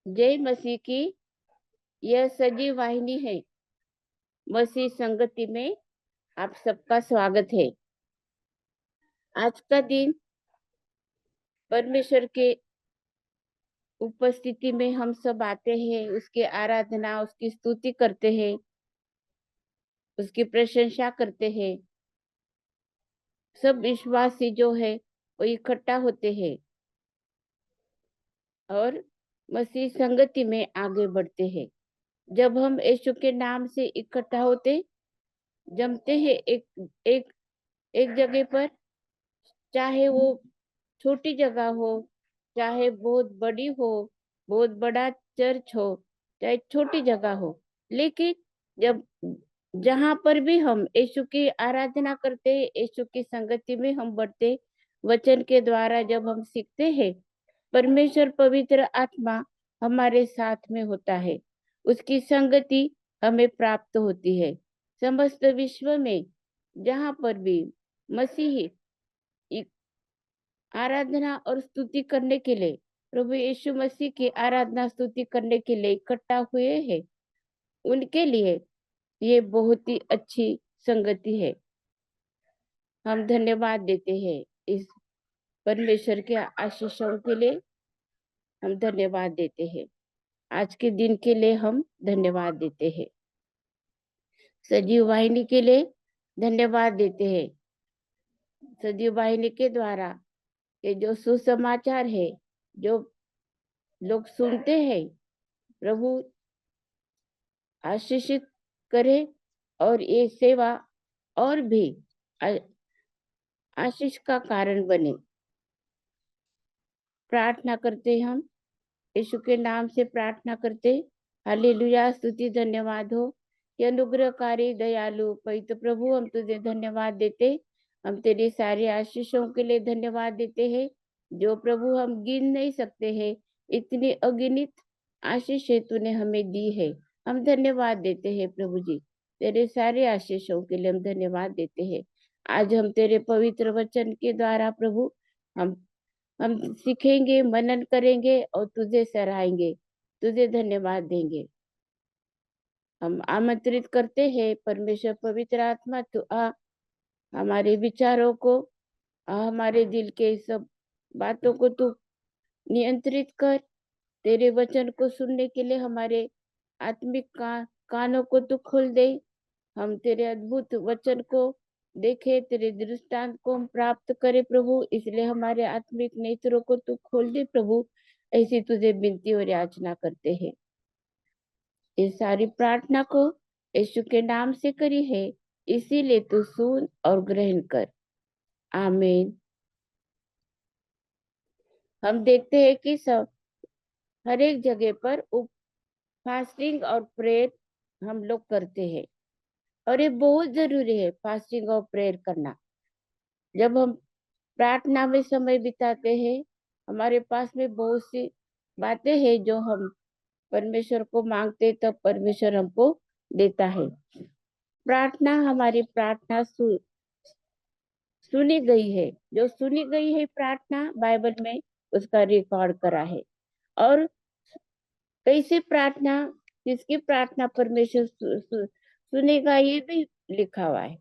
जय मसीह की यह सजीव वाहिनी है। मसीह संगति में आप सबका स्वागत है। आज का दिन परमेश्वर के उपस्थिति में हम सब आते हैं, उसकी आराधना, उसकी स्तुति करते हैं, उसकी प्रशंसा करते हैं। सब विश्वासी जो है वो इकट्ठा होते हैं और मसीह संगति में आगे बढ़ते हैं। जब हम यीशु के नाम से इकट्ठा होते जमते हैं एक एक जगह पर, चाहे वो छोटी जगह हो, चाहे बहुत बड़ी हो, बहुत बड़ा चर्च हो, चाहे छोटी जगह हो, लेकिन जब जहां पर भी हम यीशु की आराधना करते हैं, यीशु की संगति में हम बढ़ते, वचन के द्वारा जब हम सीखते हैं, परमेश्वर पवित्र आत्मा हमारे साथ में होता है, उसकी संगति हमें प्राप्त होती है। समस्त विश्व में जहां पर भी मसीही आराधना और स्तुति करने के लिए, प्रभु यीशु मसीह की आराधना स्तुति करने के लिए इकट्ठा हुए हैं, उनके लिए ये बहुत ही अच्छी संगति है। हम धन्यवाद देते हैं इस परमेश्वर के आशीषों के लिए। हम धन्यवाद देते हैं, आज के दिन के लिए हम धन्यवाद देते हैं, सजीव वाहिनी के लिए धन्यवाद देते हैं। सजीव वाहिनी के द्वारा ये जो सुसमाचार है, जो लोग सुनते हैं, प्रभु आशीषित करे और ये सेवा और भी आशीष का कारण बने। प्रार्थना करते हम यीशु के नाम से प्रार्थना करते। हालेलुया, स्तुति धन्यवाद हो ये अनुग्रहकारी दयालु पवित्र प्रभु, हम तुझे धन्यवाद देते। हम तेरी सारी आशीषों के लिए धन्यवाद देते हैं, जो प्रभु हम गिन नहीं सकते हैं। इतनी अगिनित आशीष तूने हमें दी है। हम धन्यवाद देते हैं प्रभु जी, तेरे सारे आशीषों के लिए हम धन्यवाद देते हैं। आज हम तेरे पवित्र वचन के द्वारा प्रभु हम हम सीखेंगे, मनन करेंगे और तुझे सराहेंगे, तुझे धन्यवाद देंगे। हम आमंत्रित करते हैं परमेश्वर पवित्र आत्मा, तू आ, हमारे विचारों को, हमारे दिल के सब बातों को तू नियंत्रित कर। तेरे वचन को सुनने के लिए हमारे आत्मिक कानों को तू खोल दे। हम तेरे अद्भुत वचन को देखे, तेरे दृष्टांत को हम प्राप्त करें प्रभु, इसलिए हमारे आत्मिक नेत्रों को तू खोल दे प्रभु। ऐसी तुझे विनती और याचना करते हैं। इस सारी प्रार्थना को यीशु के नाम से करी है, इसीलिए तू सुन और ग्रहण कर। आमीन। हम देखते हैं कि सब हर एक जगह पर फास्टिंग और प्रेयर हम लोग करते हैं, और ये बहुत जरूरी है फास्टिंग और प्रेयर करना। जब हम प्रार्थना में समय बिताते हैं, हमारे पास में बहुत सी बातें हैं जो हम परमेश्वर को मांगते, तब परमेश्वर हमको देता है। प्रार्थना, हमारी प्रार्थना सुनी गई है, जो सुनी गई है प्रार्थना बाइबल में उसका रिकॉर्ड करा है। और कैसे प्रार्थना, किसकी प्रार्थना परमेश्वर सुनेगा ये भी लिखा हुआ है।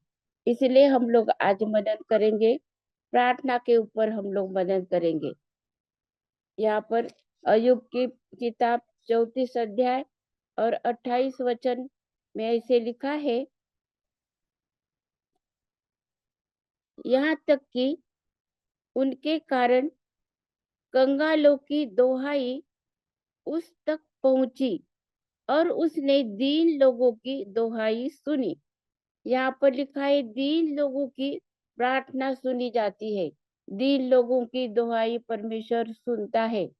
इसलिए हम लोग आज मदद करेंगे, प्रार्थना के ऊपर हम लोग मदद करेंगे। यहाँ पर अय्यूब की किताब 34 अध्याय और 28 वचन में ऐसे लिखा है, यहाँ तक कि उनके कारण कंगालों की दोहाई उस तक पहुंची और उसने दीन लोगों की दोहाई सुनी। यहाँ पर लिखा है दीन लोगों की प्रार्थना सुनी जाती है, दीन लोगों की दोहाई परमेश्वर सुनता है।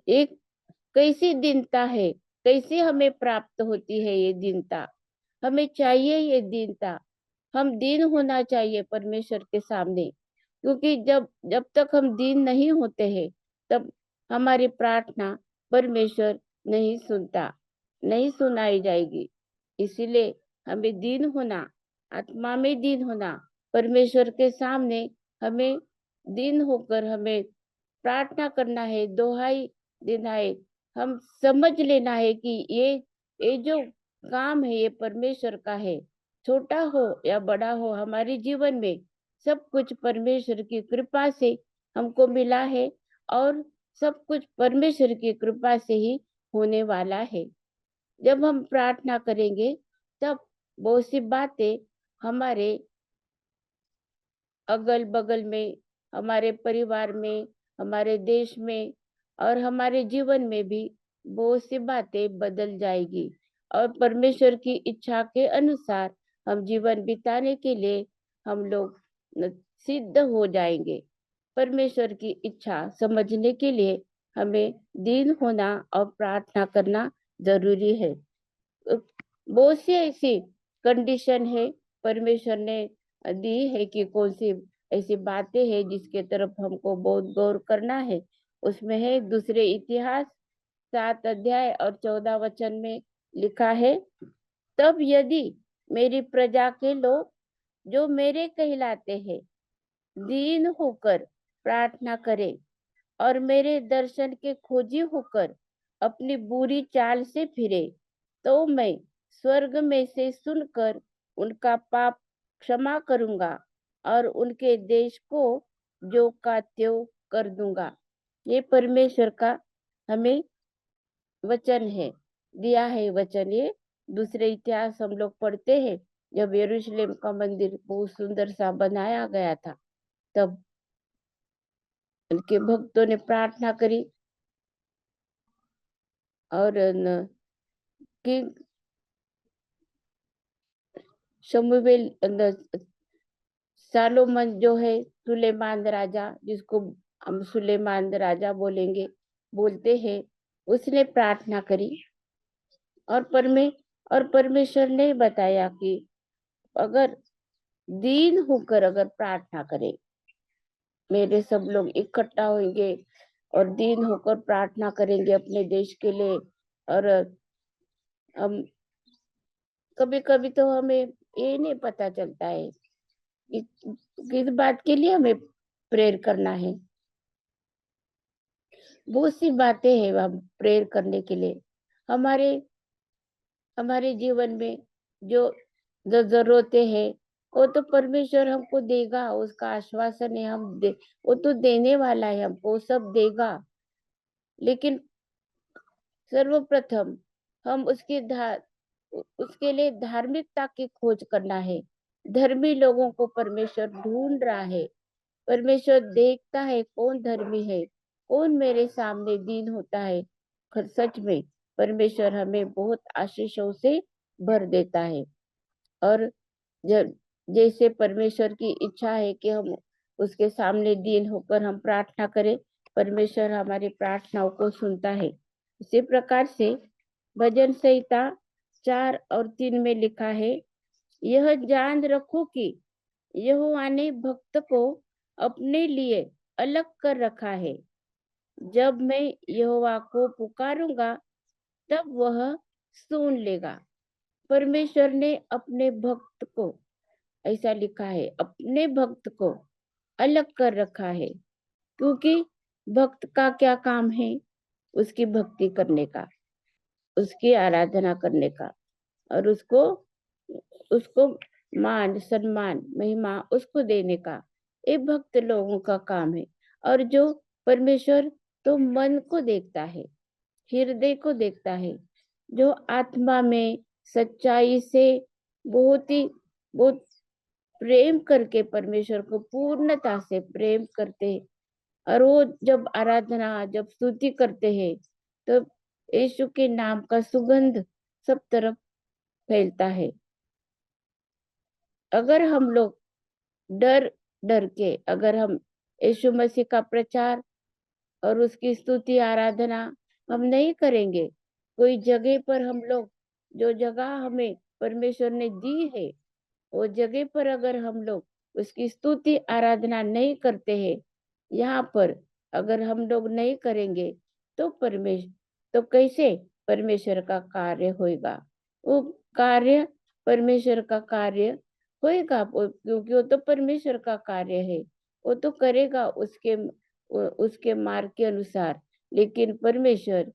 एक कैसी दीनता है, कैसे हमें प्राप्त होती है ये दीनता, हमें चाहिए ये दीनता। हम दीन होना चाहिए परमेश्वर के सामने, क्योंकि जब जब तक हम दीन नहीं होते हैं, तब हमारी प्रार्थना परमेश्वर नहीं सुनता, नहीं सुनाई जाएगी। इसीलिए हमें दीन होना, आत्मा में दीन होना, परमेश्वर के सामने हमें दीन होकर हमें प्रार्थना करना है, दोहाई देना है। हम समझ लेना है कि ये जो काम है ये परमेश्वर का है। छोटा हो या बड़ा हो, हमारे जीवन में सब कुछ परमेश्वर की कृपा से हमको मिला है, और सब कुछ परमेश्वर की कृपा से ही होने वाला है। जब हम प्रार्थना करेंगे तब बहुत सी बातें हमारे अगल बगल में, हमारे परिवार में, हमारे देश में और हमारे जीवन में भी बहुत सी बातें बदल जाएगी, और परमेश्वर की इच्छा के अनुसार हम जीवन बिताने के लिए हम लोग सिद्ध हो जाएंगे। परमेश्वर की इच्छा समझने के लिए हमें दीन होना और प्रार्थना करना जरूरी है। बहुत सी ऐसी कंडीशन है परमेश्वर ने दी है कि कौन सी ऐसी बातें हैं जिसके तरफ हमको बहुत गौर करना है। उसमें है दूसरे इतिहास 7 अध्याय और 14 वचन में लिखा है, तब यदि मेरी प्रजा के लोग जो मेरे कहलाते हैं दीन होकर प्रार्थना करें और मेरे दर्शन के खोजी होकर अपनी बुरी चाल से फिरे, तो मैं स्वर्ग में से सुनकर उनका पाप क्षमा करूंगा और उनके देश को जो का त्यों कर दूंगा। ये परमेश्वर का हमें वचन है, दिया है वचन। ये दूसरे इतिहास हम लोग पढ़ते हैं, जब यरूशलेम का मंदिर बहुत सुंदर सा बनाया गया था, तब उनके भक्तों ने प्रार्थना करी और कि शमूएल सालोमन जो है, सुलेमान राजा जिसको हम सुलेमान राजा बोलते हैं, उसने प्रार्थना करी और परमेश्वर ने बताया कि अगर दीन होकर अगर प्रार्थना करें, मेरे सब लोग इकट्ठा होंगे और दीन होकर प्रार्थना करेंगे अपने देश के लिए, और हम कभी कभी तो हमें ये नहीं पता चलता है कि किस बात के लिए हमें प्रेयर करना है। बहुत सी बातें हैं हम प्रेयर करने के लिए। हमारे हमारे जीवन में जो जो जरूरतें हैं वो तो परमेश्वर हमको देगा, उसका आश्वासन है, वो तो देने वाला है, हमको सब देगा। लेकिन सर्वप्रथम हम उसके लिए धार्मिकता की खोज करना है। धर्मी लोगों को परमेश्वर ढूंढ रहा है। परमेश्वर देखता है कौन धर्मी है, कौन मेरे सामने दीन होता है। सच में परमेश्वर हमें बहुत आशीषों से भर देता है। और जब जैसे परमेश्वर की इच्छा है कि हम उसके सामने दीन होकर हम प्रार्थना करें, परमेश्वर हमारी प्रार्थनाओं को सुनता है। इसी प्रकार से भजन संहिता 4 और 3 में लिखा है, यह जान रखो कि यहोवा ने भक्त को अपने लिए अलग कर रखा है। जब मैं यहोवा को पुकारूंगा तब वह सुन लेगा। परमेश्वर ने अपने भक्त को, ऐसा लिखा है, अपने भक्त को अलग कर रखा है। क्योंकि भक्त का क्या काम है? उसकी भक्ति करने का, उसकी आराधना करने का, और उसको उसको मान सम्मान महिमा उसको देने का, ये भक्त लोगों का काम है। और जो परमेश्वर तो मन को देखता है, हृदय को देखता है। जो आत्मा में सच्चाई से बहुत प्रेम करके परमेश्वर को पूर्णता से प्रेम करते हैं, और वो जब आराधना जब स्तुति करते हैं, तो यीशु के नाम का सुगंध सब तरफ फैलता है। अगर हम लोग डर डर के अगर हम यीशु मसीह का प्रचार और उसकी स्तुति आराधना हम नहीं करेंगे, कोई जगह पर हम लोग, जो जगह हमें परमेश्वर ने दी है, वो जगह पर अगर हम लोग उसकी स्तुति आराधना नहीं करते हैं, यहाँ पर अगर हम लोग नहीं करेंगे, तो कैसे परमेश्वर का कार्य होगा? वो कार्य परमेश्वर का कार्य होएगा, क्योंकि वो तो परमेश्वर का कार्य है। वो तो करेगा उसके मार्ग के अनुसार। लेकिन परमेश्वर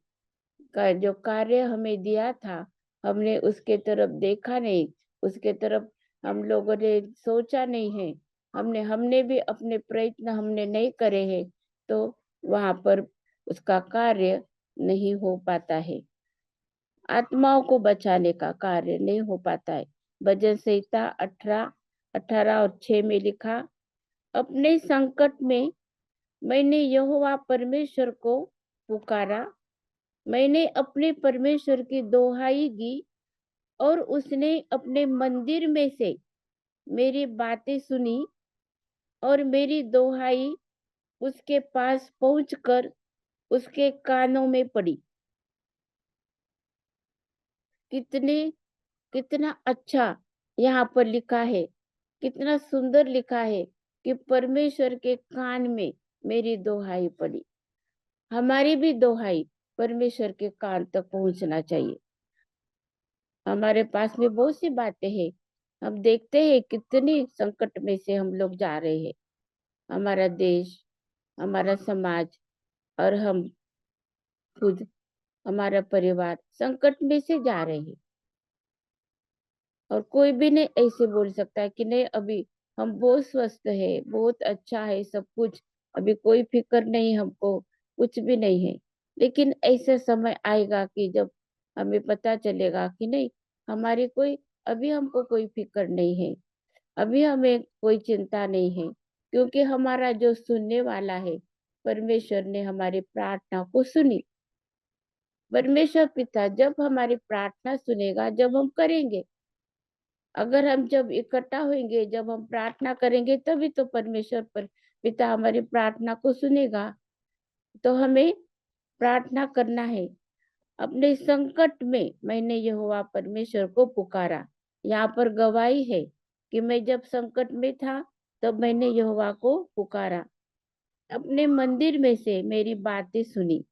का जो कार्य हमें दिया था, हमने उसके तरफ देखा नहीं, उसके तरफ हम लोगों ने सोचा नहीं है, हमने भी अपने प्रयत्न हमने नहीं करे हैं, तो वहां पर उसका कार्य नहीं हो पाता है। आत्माओं को बचाने का कार्य नहीं हो पाता है। भजन संहिता 18:6 में लिखा, अपने संकट में मैंने यहोवा परमेश्वर को पुकारा, मैंने अपने परमेश्वर की दोहाई दी और उसने अपने मंदिर में से मेरी बातें सुनी और मेरी दोहाई उसके पास पहुंचकर उसके कानों में पड़ी। कितने कितना अच्छा यहाँ पर लिखा है, कितना सुंदर लिखा है कि परमेश्वर के कान में मेरी दोहाई पड़ी। हमारी भी दोहाई परमेश्वर के कान तक पहुंचना चाहिए। हमारे पास में बहुत सी बातें हैं, हम देखते हैं कितनी संकट में से हम लोग जा रहे हैं। हमारा देश, हमारा समाज और हम खुद, हमारा परिवार संकट में से जा रहे हैं। और कोई भी नहीं ऐसे बोल सकता है कि नहीं अभी हम बहुत स्वस्थ है, बहुत अच्छा है सब कुछ, अभी कोई फिक्र नहीं हमको, कुछ भी नहीं है। लेकिन ऐसा समय आएगा कि जब हमें पता चलेगा कि नहीं, हमारी कोई, अभी हमको कोई फिक्र नहीं है, अभी हमें कोई चिंता नहीं है, क्योंकि हमारा जो सुनने वाला है, परमेश्वर ने हमारी प्रार्थना को सुनी। परमेश्वर पिता जब हमारी प्रार्थना सुनेगा, जब हम करेंगे, अगर हम जब इकट्ठा होंगे, जब हम प्रार्थना करेंगे, तभी तो परमेश्वर पर पिता हमारी प्रार्थना को सुनेगा। तो हमें प्रार्थना करना है। अपने संकट में मैंने यहोवा परमेश्वर को पुकारा। यहाँ पर गवाही है कि मैं जब संकट में था, तब मैंने यहोवा को पुकारा, अपने मंदिर में से मेरी बातें सुनी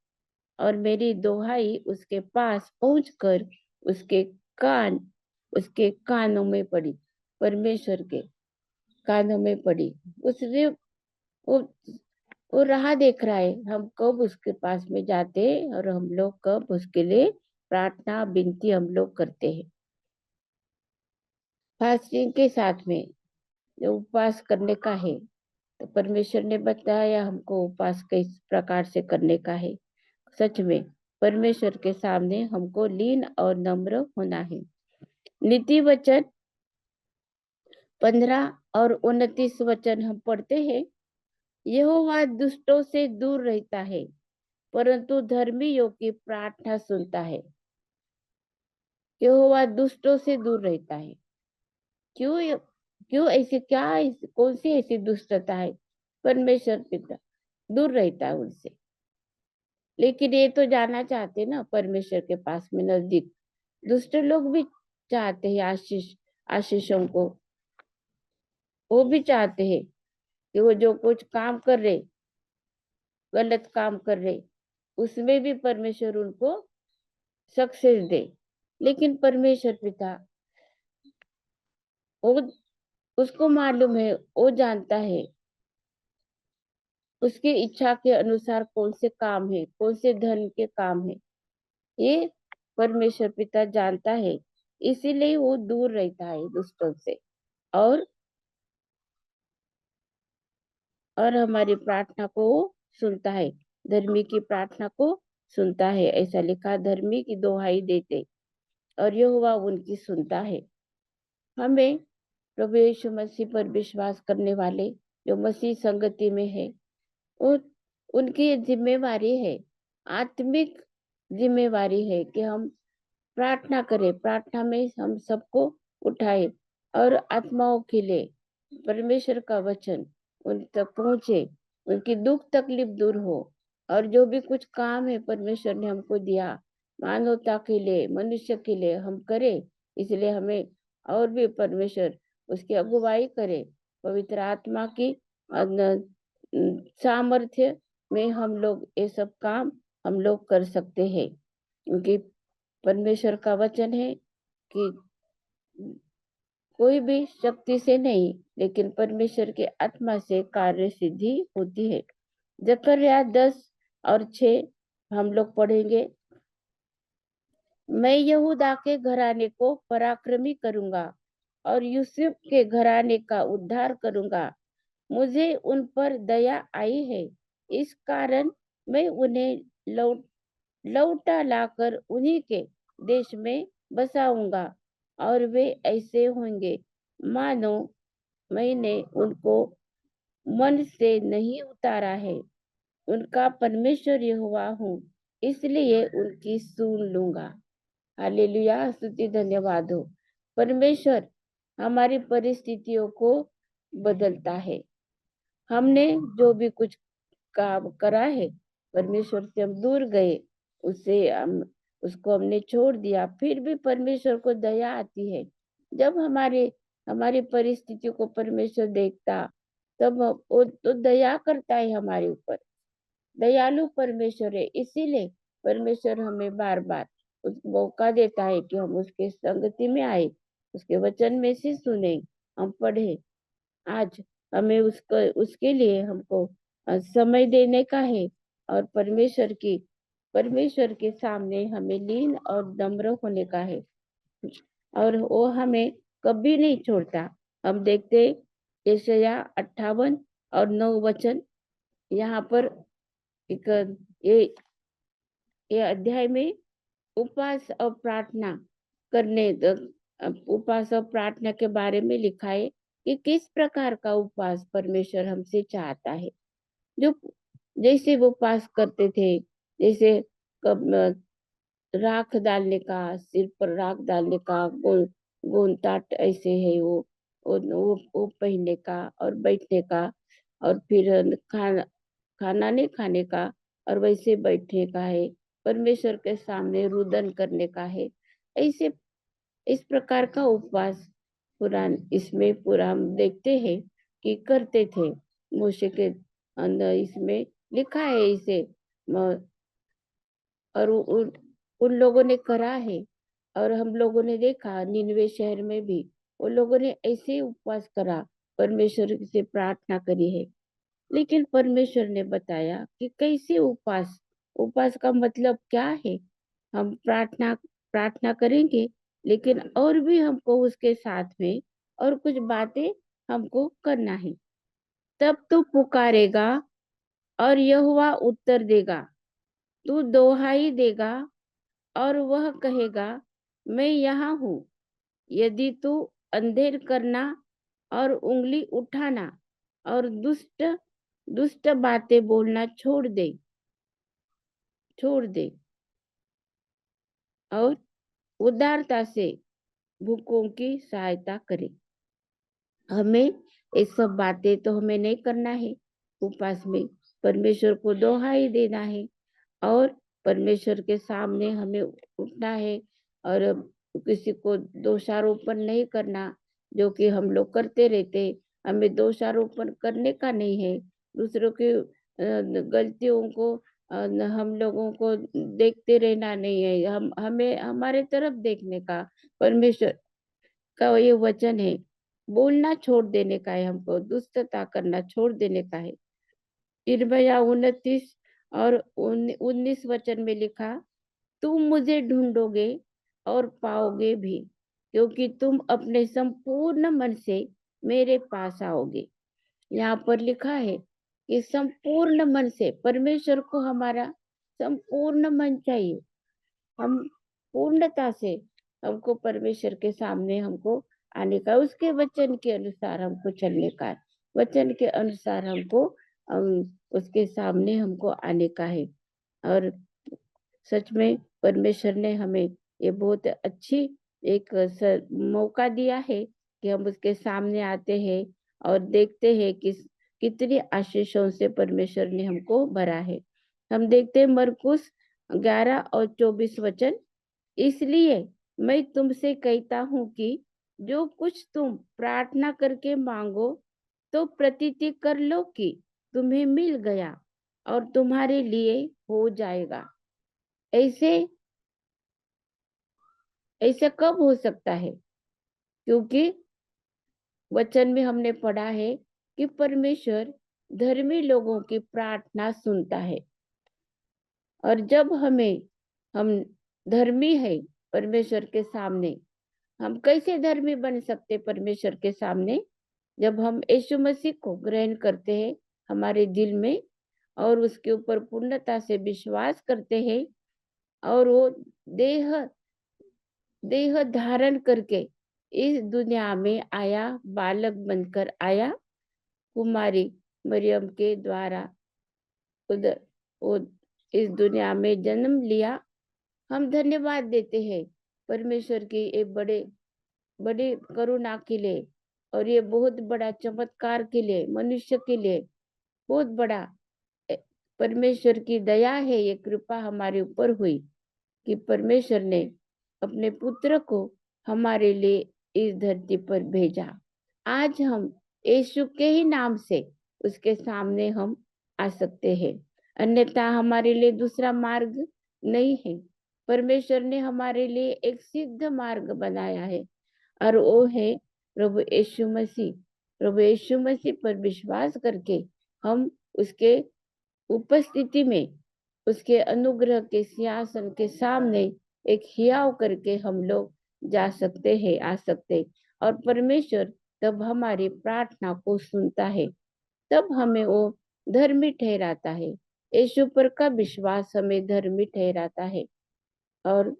और मेरी दोहाई उसके पास पहुंचकर उसके कान उसके कानों में पड़ी, परमेश्वर के कानों में पड़ी। उसने वो वो राह देख रहा है, हम कब उसके पास में जाते हैं और हम लोग कब उसके लिए प्रार्थना विनती हम लोग करते हैं। फास्टिंग के साथ में जो उपवास करने का है, तो परमेश्वर ने बताया हमको उपवास किस प्रकार से करने का है। सच में परमेश्वर के सामने हमको लीन और नम्र होना है। नीति वचन 15 और 29 वचन हम पढ़ते हैं, यहोवा दुष्टों से दूर रहता है, परंतु धर्मियों की प्रार्थना सुनता है। यहोवा दुष्टों से दूर रहता है। क्यों क्यों ऐसे, कौन सी ऐसी दुष्टता है? परमेश्वर पिता दूर रहता है उनसे। लेकिन ये तो जाना चाहते ना परमेश्वर के पास में नजदीक। दुष्ट लोग भी चाहते हैं आशीषों को, वो भी चाहते हैं कि वो जो कुछ काम कर रहे, गलत काम कर रहे, उसमें भी परमेश्वर उनको सक्सेस दे। लेकिन परमेश्वर पिता, वो उसको मालूम है, वो जानता है उसकी इच्छा के अनुसार कौन से काम है, कौन से धर्म के काम है, ये परमेश्वर पिता जानता है। इसीलिए वो दूर रहता है दुष्टों से, और हमारी प्रार्थना को वो सुनता है, धर्मी की प्रार्थना को सुनता है। ऐसा लिखा, धर्मी की दोहाई देते और यहोवा उनकी सुनता है। हमें प्रभु यीशु मसीह पर विश्वास करने वाले जो मसीह संगति में है, वो उनकी जिम्मेवारी है, आत्मिक जिम्मेवारी है कि हम प्रार्थना करें, प्रार्थना में हम सबको उठाए और आत्माओं के लिए परमेश्वर का वचन उन तक पहुंचे, उनकी दुख तकलीफ दूर हो। और जो भी कुछ काम है परमेश्वर ने हमको दिया, मानवता के लिए, मनुष्य के लिए, हम करें। इसलिए हमें और भी परमेश्वर उसकी अगुवाई करे, पवित्र आत्मा की सामर्थ्य में हम लोग ये सब काम हम लोग कर सकते हैं। क्योंकि परमेश्वर का वचन है कि कोई भी शक्ति से नहीं, लेकिन परमेश्वर के आत्मा से कार्य सिद्धि होती है। जकर्या 10 और 6 हम लोग पढ़ेंगे। मैं यहूदा के घराने को पराक्रमी करूंगा और यूसुफ के घराने का उद्धार करूंगा। मुझे उन पर दया आई है, इस कारण मैं उन्हें लौटा लाकर उन्हीं के देश में बसाऊंगा और वे ऐसे होंगे मानो मैंने उनको मन से नहीं उतारा है। उनका परमेश्वर यहोवा हूँ, इसलिए उनकी सुन लूंगा। हालेलुया, स्तुति धन्यवाद हो। परमेश्वर हमारी परिस्थितियों को बदलता है। हमने जो भी कुछ काम करा है, परमेश्वर से हम दूर गए, उससे हम उसको हमने छोड़ दिया, फिर भी परमेश्वर को दया आती है। जब हमारी परिस्थितियों को परमेश्वर देखता, तब वो तो दया करता है हमारे ऊपर। दयालु परमेश्वर है, इसीलिए परमेश्वर हमें बार बार उस मौका देता है कि हम उसके संगति में आए, उसके वचन में से सुने, हम पढ़े। आज हमें उसके लिए हमको समय देने का है और परमेश्वर के सामने हमें लीन और नम्र होने का है, और वो हमें कभी नहीं छोड़ता। हम देखते यशायाह 58 और 9 वचन, यहाँ पर एक ये ये अध्याय में उपवास और प्रार्थना उपवास और प्रार्थना के बारे में लिखा है कि किस प्रकार का उपवास परमेश्वर हमसे चाहता है। जो जैसे वो उपवास करते थे, जैसे राख डालने का, सिर पर राख डालने का, गोंद ताट ऐसे है वो पहनने का और बैठने का, और फिर खाना नहीं खाने का और वैसे बैठने का है, परमेश्वर के सामने रुदन करने का है। ऐसे इस प्रकार का उपवास पुराण इसमें पूरा हम देखते हैं कि करते थे। मूसे के अंदर इसमें लिखा है इसे, और उन लोगों ने करा है, और हम लोगों ने देखा निनवे शहर में भी उन लोगों ने ऐसे ही उपवास करा, परमेश्वर से प्रार्थना करी है। लेकिन परमेश्वर ने बताया कि कैसे उपवास, उपवास का मतलब क्या है। हम प्रार्थना प्रार्थना करेंगे, लेकिन और भी हमको उसके साथ में और कुछ बातें हमको करना है। तब तू पुकारेगा और यहोवा उत्तर देगा, तू दोहाई देगा और वह कहेगा मैं यहाँ हूँ। यदि तू अंधेर करना और उंगली उठाना और दुष्ट दुष्ट बातें बोलना छोड़ दे और उदारता से भूखों की सहायता करे। हमें ये सब बातें तो हमें नहीं करना है। उपवास में परमेश्वर को दोहाई देना है और परमेश्वर के सामने हमें उठना है, और किसी को दोषारोपण नहीं करना, जो कि हम लोग करते रहते। हमें दोषारोपण करने का नहीं है। दूसरों की गलतियों को हम लोगों को देखते रहना नहीं है। हम हमें हमारे तरफ देखने का परमेश्वर का ये वचन है। बोलना छोड़ देने का है, हमको दुष्टता करना छोड़ देने का है। यिर्मयाह 29 और 19 वचन में लिखा, तुम मुझे ढूंढोगे और पाओगे भी, क्योंकि तुम अपने संपूर्ण मन से मेरे पास आओगे। यहाँ पर लिखा है कि संपूर्ण मन से, परमेश्वर को हमारा संपूर्ण मन चाहिए। हम पूर्णता से हमको परमेश्वर के सामने हमको आने का, उसके वचन के अनुसार हमको चलने का, वचन के अनुसार हमको उसके सामने हमको आने का है। और सच में परमेश्वर ने हमें ये बहुत अच्छी एक मौका दिया है कि हम उसके सामने आते हैं और देखते हैं कि कितनी आशीषों से परमेश्वर ने हमको भरा है। हम देखते हैं मरकुस 11 और 24 वचन, इसलिए मैं तुमसे कहता हूँ कि जो कुछ तुम प्रार्थना करके मांगो तो प्रतीति कर लो कि तुम्हें मिल गया और तुम्हारे लिए हो जाएगा। ऐसे ऐसा कब हो सकता है? क्योंकि वचन में हमने पढ़ा है कि परमेश्वर धर्मी लोगों की प्रार्थना सुनता है। और जब हम धर्मी है परमेश्वर के सामने, हम कैसे धर्मी बन सकते परमेश्वर के सामने? जब हम यीशु मसीह को ग्रहण करते हैं हमारे दिल में और उसके ऊपर पूर्णता से विश्वास करते हैं, और वो देह देह धारण करके इस दुनिया में आया, बालक बनकर आया, कुमारी मरियम के द्वारा उधर वो इस दुनिया में जन्म लिया। हम धन्यवाद देते हैं परमेश्वर की एक बड़े बड़े करुणा के लिए, और ये बहुत बड़ा चमत्कार के लिए, मनुष्य के लिए बहुत बड़ा ए, परमेश्वर की दया है, ये कृपा हमारे ऊपर हुई कि परमेश्वर ने अपने पुत्र को हमारे लिए इस धरती पर भेजा। आज हम यीशु के ही नाम से उसके सामने हम आ सकते हैं, अन्यथा हमारे लिए दूसरा मार्ग नहीं है। परमेश्वर ने हमारे लिए एक सिद्ध मार्ग बनाया है, और वो है प्रभु यीशु मसीह। प्रभु यीशु मसीह पर विश्वास करके हम उसके उपस्थिति में, उसके अनुग्रह के सिंहासन के सामने एक हियाव करके हम लोग जा सकते हैं, आ सकते, और परमेश्वर तब हमारी प्रार्थना को सुनता है, तब हमें वो धर्मी ठहराता है। यीशु पर का विश्वास हमें धर्मी ठहराता है, और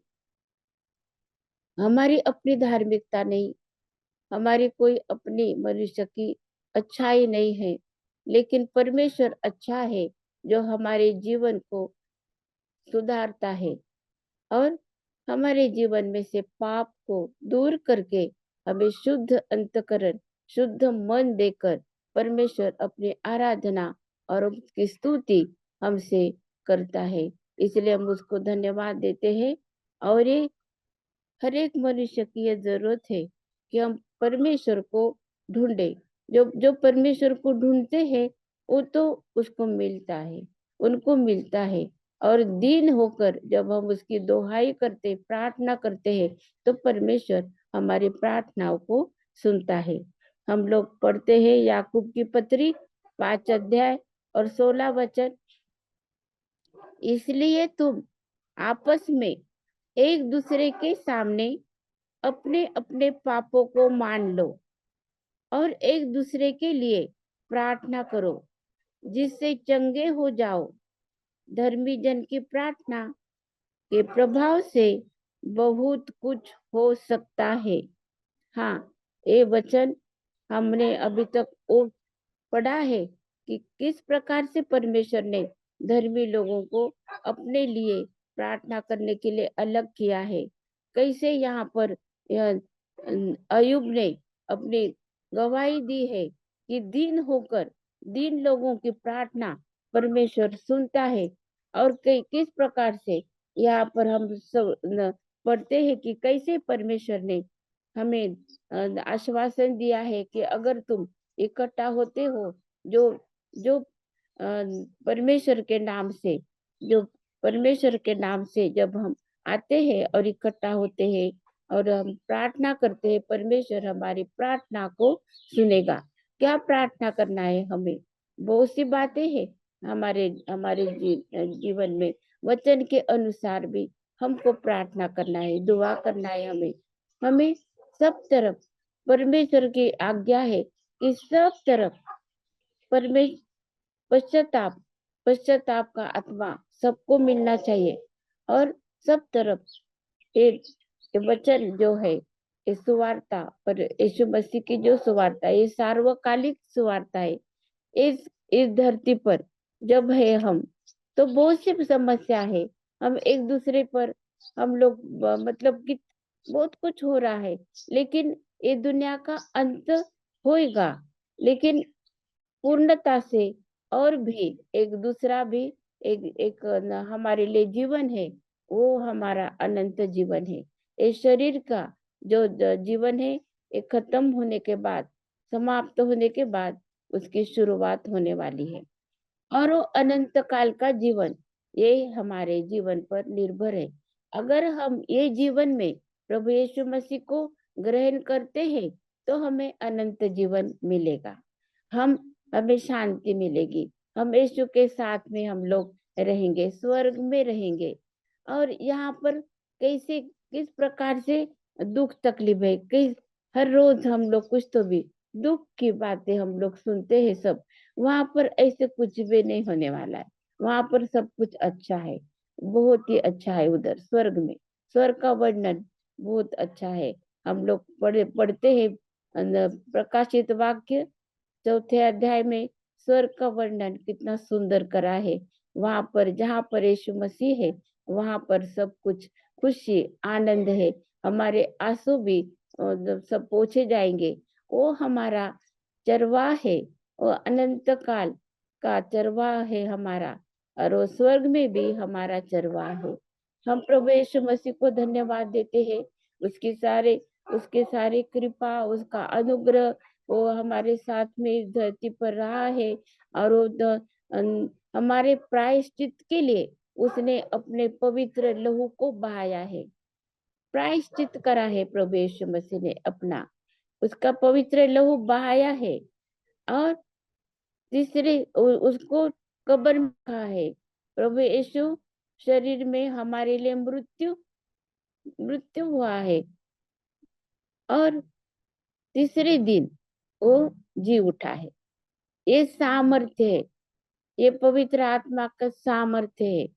हमारी अपनी धार्मिकता नहीं, हमारी कोई अपनी मनुष्य की अच्छाई नहीं है, लेकिन परमेश्वर अच्छा है जो हमारे जीवन को सुधारता है, और हमारे जीवन में से पाप को दूर करके हमें शुद्ध अंतकरण, शुद्ध मन देकर परमेश्वर अपनी आराधना और उसकी स्तुति हमसे करता है। इसलिए हम उसको धन्यवाद देते हैं, और ये हर एक मनुष्य की ये जरूरत है कि हम परमेश्वर को ढूंढे। जो जो परमेश्वर को ढूंढते हैं वो तो उसको मिलता है, उनको मिलता है। और दीन होकर जब हम उसकी दोहाई करते, प्रार्थना करते हैं, तो परमेश्वर हमारी प्रार्थनाओं को सुनता है। हम लोग पढ़ते हैं याकूब की पत्री 5 अध्याय और 16 वचन। इसलिए तुम आपस में एक दूसरे के सामने अपने अपने पापों को मान लो और एक दूसरे के लिए प्रार्थना करो, जिससे चंगे हो जाओ। धर्मी जन की प्रार्थना के प्रभाव से बहुत कुछ हो सकता है। हाँ, ये वचन हमने अभी तक वो पढ़ा है कि किस प्रकार से परमेश्वर ने धर्मी लोगों को अपने लिए प्रार्थना करने के लिए अलग किया है। कैसे यहाँ पर अयुब ने अपनी गवाही दी है कि दीन होकर दीन लोगों की प्रार्थना परमेश्वर सुनता है। और किस प्रकार से यहाँ पर हम सब पढ़ते हैं कि कैसे परमेश्वर ने हमें आश्वासन दिया है कि अगर तुम इकट्ठा होते हो, जो जो परमेश्वर के नाम से, जो परमेश्वर के नाम से जब हम आते हैं और इकट्ठा होते हैं और हम प्रार्थना करते हैं, परमेश्वर हमारी प्रार्थना को सुनेगा। क्या प्रार्थना करना है हमें? बहुत सी बातें हैं हमारे हमारे जीवन में, वचन के अनुसार भी हमको प्रार्थना करना है, दुआ करना है। हमें हमें सब तरफ परमेश्वर की आज्ञा है कि सब तरफ परमेश्वर पश्चाताप पश्चाताप का आत्मा सबको मिलना चाहिए। और सब तरफ ये वचन जो है, ये सुवार्ता पर यीशु मसीह की जो सुवार्ता है, ये सार्वकालिक सुवार्ता है। इस धरती पर जब है हम, तो बहुत सी समस्या है, हम एक दूसरे पर हम लोग मतलब कि बहुत कुछ हो रहा है, लेकिन ये दुनिया का अंत होएगा, लेकिन पूर्णता से और भी एक दूसरा भी एक एक हमारे लिए जीवन है, वो हमारा अनंत जीवन है। ये शरीर का जो जीवन है, ये खत्म होने के बाद, समाप्त होने के बाद उसकी शुरुआत होने वाली है। और वो अनंत काल का जीवन, ये हमारे जीवन पर निर्भर है। अगर हम ये जीवन में प्रभु यीशु मसीह को ग्रहण करते हैं, तो हमें अनंत जीवन मिलेगा, हम हमें शांति मिलेगी, हम यीशु के साथ में हम लोग रहेंगे, स्वर्ग में रहेंगे। और यहाँ पर कैसे किस प्रकार से दुख तकलीफ है, किस हर रोज हम लोग कुछ तो भी दुख की बातें हम लोग सुनते हैं सब। वहां पर ऐसे कुछ भी नहीं होने वाला है। वहां पर सब कुछ अच्छा है, बहुत ही अच्छा है उधर स्वर्ग में। स्वर्ग का वर्णन बहुत अच्छा है। हम लोग पढ़ते हैं प्रकाशित वाक्य चौथे अध्याय में स्वर्ग का वर्णन कितना सुंदर करा है। वहां पर जहाँ पर यीशु मसीह है, वहां पर सब कुछ खुशी आनंद है। हमारे आंसू भी जब सब पोछे जाएंगे। वो हमारा चरवाह है, वो अनंत काल का चरवाह है हमारा। और वो स्वर्ग में भी हमारा चरवाह है। हम प्रभु यीशु मसीह को धन्यवाद देते हैं। उसकी सारे उसके सारी कृपा, उसका अनुग्रह, वो हमारे साथ में इस धरती पर रहा है। और वो हमारे प्रायश्चित के लिए उसने अपने पवित्र लहू को बहाया है। प्रायश्चित करा है प्रभु यीशु मसीह ने अपना, उसका पवित्र लहू बहाया है। और तीसरे उसको कब्र में रखा है। प्रभु यीशु शरीर में हमारे लिए मृत्यु मृत्यु हुआ है। और तीसरे दिन वो जी उठा है। ये सामर्थ्य है, ये पवित्र आत्मा का सामर्थ्य है।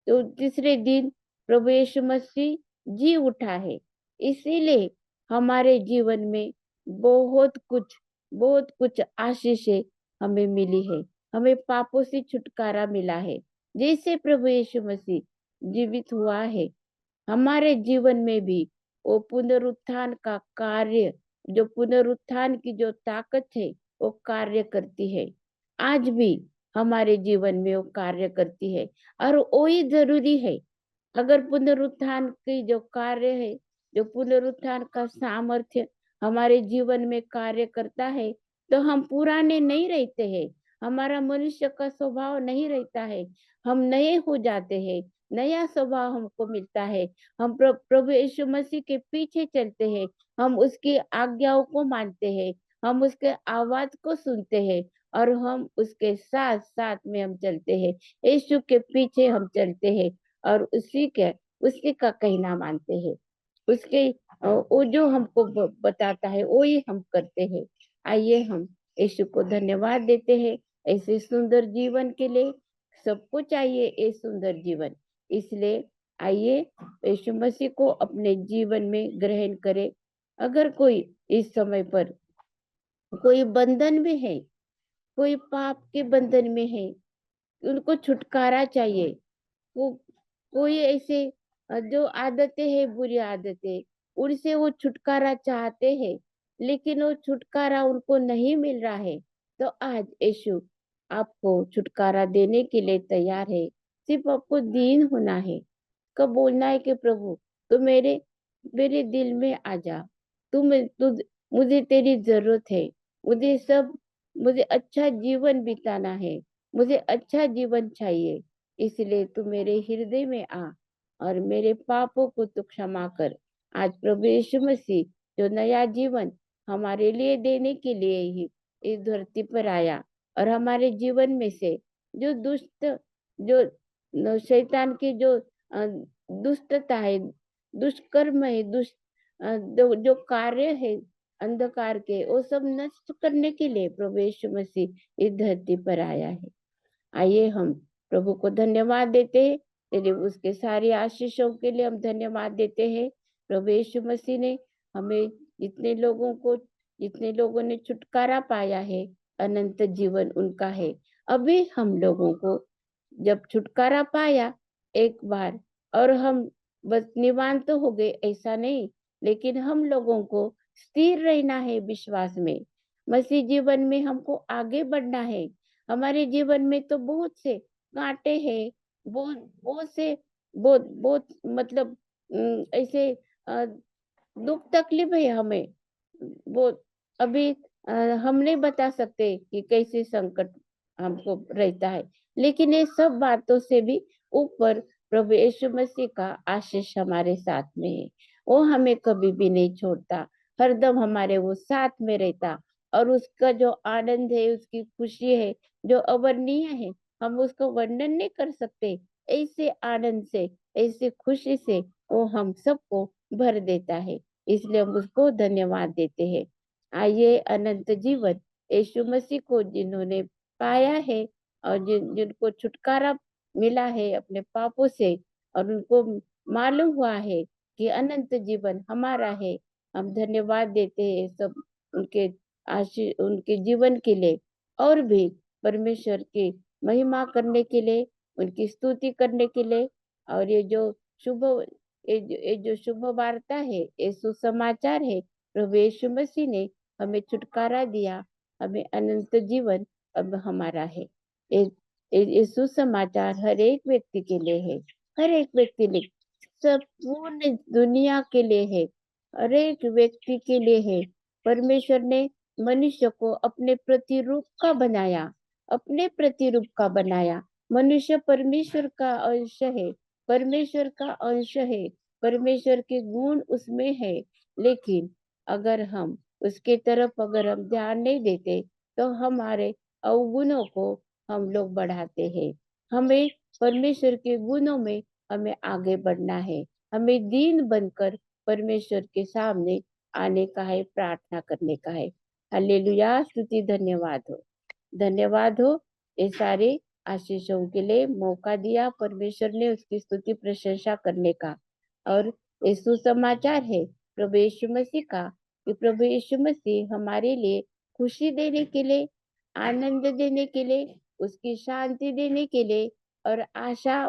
तो तीसरे दिन प्रभु यीशु मसीह जी उठा है। इसीलिए हमारे जीवन में बहुत कुछ बहुत कुछ आशीषें हमें मिली है। हमें पापों से छुटकारा मिला है। जैसे प्रभु यीशु मसीह जीवित हुआ है, हमारे जीवन में भी वो पुनरुत्थान का कार्य, जो पुनरुत्थान की जो ताकत है, वो कार्य करती है। आज भी हमारे जीवन में वो कार्य करती है। और वही जरूरी है। अगर पुनरुत्थान की जो कार्य है, जो पुनरुत्थान का सामर्थ्य हमारे जीवन में कार्य करता है, तो हम पुराने नहीं रहते हैं। हमारा मनुष्य का स्वभाव नहीं रहता है। हम नए हो जाते हैं, नया स्वभाव हमको मिलता है। हम प्रभु यीशु मसीह के पीछे चलते हैं। हम उसकी आज्ञाओं को मानते हैं। हम उसके आवाज को सुनते हैं। और हम उसके साथ साथ में हम चलते हैं। यीशु के पीछे हम चलते हैं। और उसी का कहना मानते हैं। उसके वो जो हमको बताता है वो ही हम करते हैं। आइए हम यीशु को धन्यवाद देते हैं ऐसे सुंदर जीवन के लिए। सबको चाहिए ये सुंदर जीवन। इसलिए आइए यीशु मसीह को अपने जीवन में ग्रहण करें। अगर कोई इस समय पर कोई बंधन में है, कोई पाप के बंधन में है, उनको छुटकारा चाहिए। वो कोई ऐसे जो आदतें हैं, बुरी आदतें, उनसे वो छुटकारा चाहते हैं, लेकिन वो छुटकारा उनको नहीं मिल रहा है। तो आज यीशु आपको छुटकारा देने के लिए तैयार है। सिर्फ आपको दीन होना है। कब बोलना है कि प्रभु तू मेरे मेरे दिल में आ जा। तू मुझे तेरी जरूरत है। मुझे सब मुझे अच्छा जीवन बिताना है। मुझे अच्छा जीवन चाहिए। इसलिए तू मेरे हृदय में आ और मेरे पापों को तू क्षमा कर। आज प्रभु यीशु मसीह जो नया जीवन हमारे लिए देने के लिए ही इस धरती पर आया। और हमारे जीवन में से जो दुष्ट जो शैतान की जो दुष्टता है, दुष्कर्म है, जो कार्य है अंधकार के, वो सब नष्ट करने के लिए प्रभु यीशु मसीह इस धरती पर आया है। आइए हम प्रभु को धन्यवाद देते हैं। तेरे उसके सारी आशीषों के लिए हम धन्यवाद देते हैं। प्रभु यीशु मसीह ने हमें जितने लोगों ने छुटकारा पाया है, अनंत जीवन उनका है। अभी हम लोगों को जब छुटकारा पाया एक बार, और हम बस निवान तो हो गए ऐसा नहीं, लेकिन हम लोगों को स्थिर रहना है विश्वास में। मसीह जीवन में हमको आगे बढ़ना है। हमारे जीवन में तो बहुत से कांटे हैं, बहुत बहुत से बहुत बहुत मतलब ऐसे दुख तकलीफ है हमें। वो अभी हम नहीं बता सकते कि कैसे संकट हमको रहता है। लेकिन ये सब बातों से भी ऊपर प्रभु यीशु मसीह का आशीष हमारे साथ में है। वो हमें कभी भी नहीं छोड़ता, हरदम हमारे वो साथ में रहता। और उसका जो आनंद है, उसकी खुशी है, जो अवर्णीय है, हम उसको वर्णन नहीं कर सकते। ऐसे आनंद से, ऐसे खुशी से वो हम सबको भर देता है, इसलिए हम उसको धन्यवाद देते हैं। आइए अनंत जीवन यीशु मसीह को जिन्होंने पाया है और जिनको छुटकारा मिला है अपने पापों से, और उनको मालूम हुआ है कि अनंत जीवन हमारा है, हम धन्यवाद देते हैं सब उनके आशीष, उनके जीवन के लिए। और भी परमेश्वर की महिमा करने के लिए, उनकी स्तुति करने के लिए। और ये जो शुभ वार्ता है, ये सुसमाचार है, प्रभु यीशु मसीह ने हमें छुटकारा दिया, हमें अनंत जीवन अब हमारा है। ये ये सुसमाचार हर एक व्यक्ति के लिए है, हर एक व्यक्ति लिए, सब पूर्ण दुनिया के लिए है, हर एक व्यक्ति के लिए है। परमेश्वर ने मनुष्य को अपने प्रतिरूप का बनाया, अपने प्रतिरूप का बनाया। मनुष्य परमेश्वर का अंश है, परमेश्वर का अंश है, परमेश्वर के गुण उसमें है। लेकिन अगर हम उसके तरफ अगर हम ध्यान नहीं देते, तो हमारे अवगुणों को हम लोग बढ़ाते हैं। हमें परमेश्वर के गुणों में हमें आगे बढ़ना है, हमें दीन बनकर परमेश्वर के सामने आने का है, प्रार्थना करने का है। हालेलुया, स्तुति धन्यवाद हो, धन्यवाद हो। ये सारे आशीषों के लिए मौका दिया परमेश्वर ने उसकी स्तुति प्रशंसा करने का। और ये सुसमाचार है प्रभु यीशु मसीह का, कि प्रभु यीशु मसीह हमारे लिए खुशी देने के लिए, आनंद देने के लिए, उसकी शांति देने के लिए, और आशा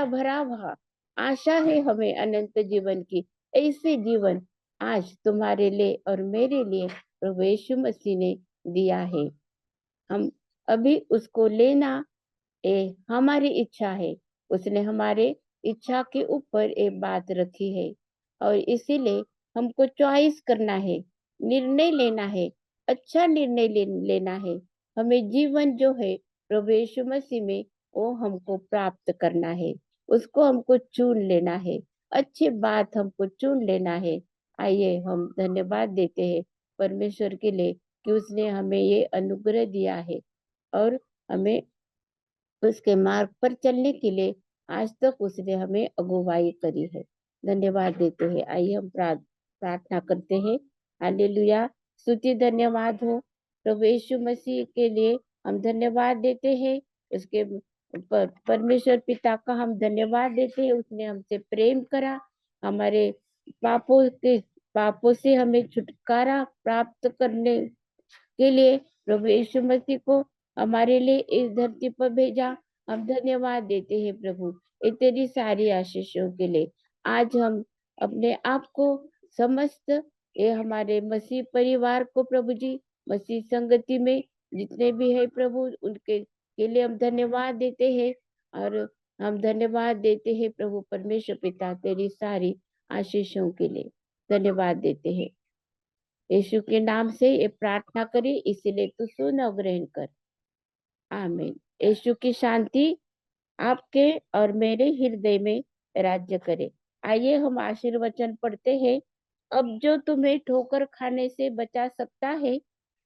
भरा हुआ आशा है हमें अनंत जीवन की। ऐसे जीवन आज तुम्हारे लिए और मेरे लिए प्रभु यीशु मसीह ने दिया है। हम अभी उसको लेना ये हमारी इच्छा है। उसने हमारे इच्छा के ऊपर एक बात रखी है, और इसीलिए हमको चॉइस करना है, निर्णय लेना है, अच्छा निर्णय लेना है। हमें जीवन जो है प्रभु यीशु मसीह में, वो हमको प्राप्त करना है, उसको हमको चुन लेना है, अच्छी बात हमको चुन लेना है। आइए हम धन्यवाद देते हैं परमेश्वर के लिए कि उसने हमें ये अनुग्रह दिया है, और हमें उसके मार्ग पर चलने के लिए आज तक उसने हमें अगुवाई करी है। धन्यवाद देते हैं। आइए हम प्रार्थना करते हैं। हालेलुया, स्तुति धन्यवाद हो प्रभु यीशु मसीह के लिए, हम धन्यवाद देते हैं। उसके परमेश्वर पिता का हम धन्यवाद देते हैं, उसने हमसे प्रेम करा, हमारे पापों से हमें छुटकारा प्राप्त करने के लिए प्रभु यीशु मसीह को हमारे लिए इस धरती पर भेजा। हम धन्यवाद देते हैं प्रभु, ये तेरी सारी आशीषों के लिए। आज हम अपने आप को समस्त ये हमारे मसीह परिवार को प्रभु जी, मसीह संगति में जितने भी है प्रभु, उनके के लिए हम धन्यवाद देते हैं। और हम धन्यवाद देते हैं प्रभु परमेश्वर पिता, तेरी सारी आशीषों के लिए धन्यवाद देते हैं। यीशु के नाम से ये प्रार्थना करी, इसीलिए तू सुन और ग्रहण कर। आमीन। यीशु की शांति आपके और मेरे हृदय में राज्य करे। आइए हम आशीर्वचन पढ़ते हैं। अब जो तुम्हें ठोकर खाने से बचा सकता है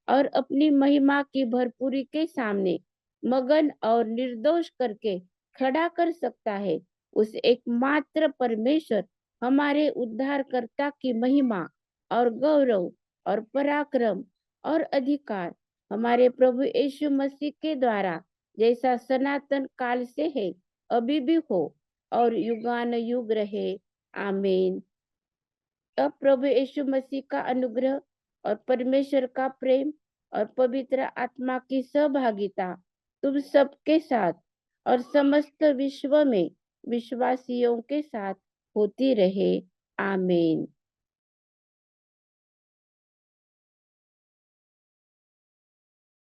और अपनी महिमा की भरपूरी के सामने मगन और निर्दोष करके खड़ा कर सकता है, उस एकमात्र परमेश्वर हमारे उद्धारकर्ता की महिमा और गौरव और पराक्रम और अधिकार हमारे प्रभु यीशु मसीह के द्वारा जैसा सनातन काल से है, अभी भी हो और युगान युग रहे। आमीन। अब प्रभु यीशु मसीह का अनुग्रह और परमेश्वर का प्रेम और पवित्र आत्मा की सहभागिता तुम सबके साथ और समस्त विश्व में विश्वासियों के साथ होती रहे। आमीन।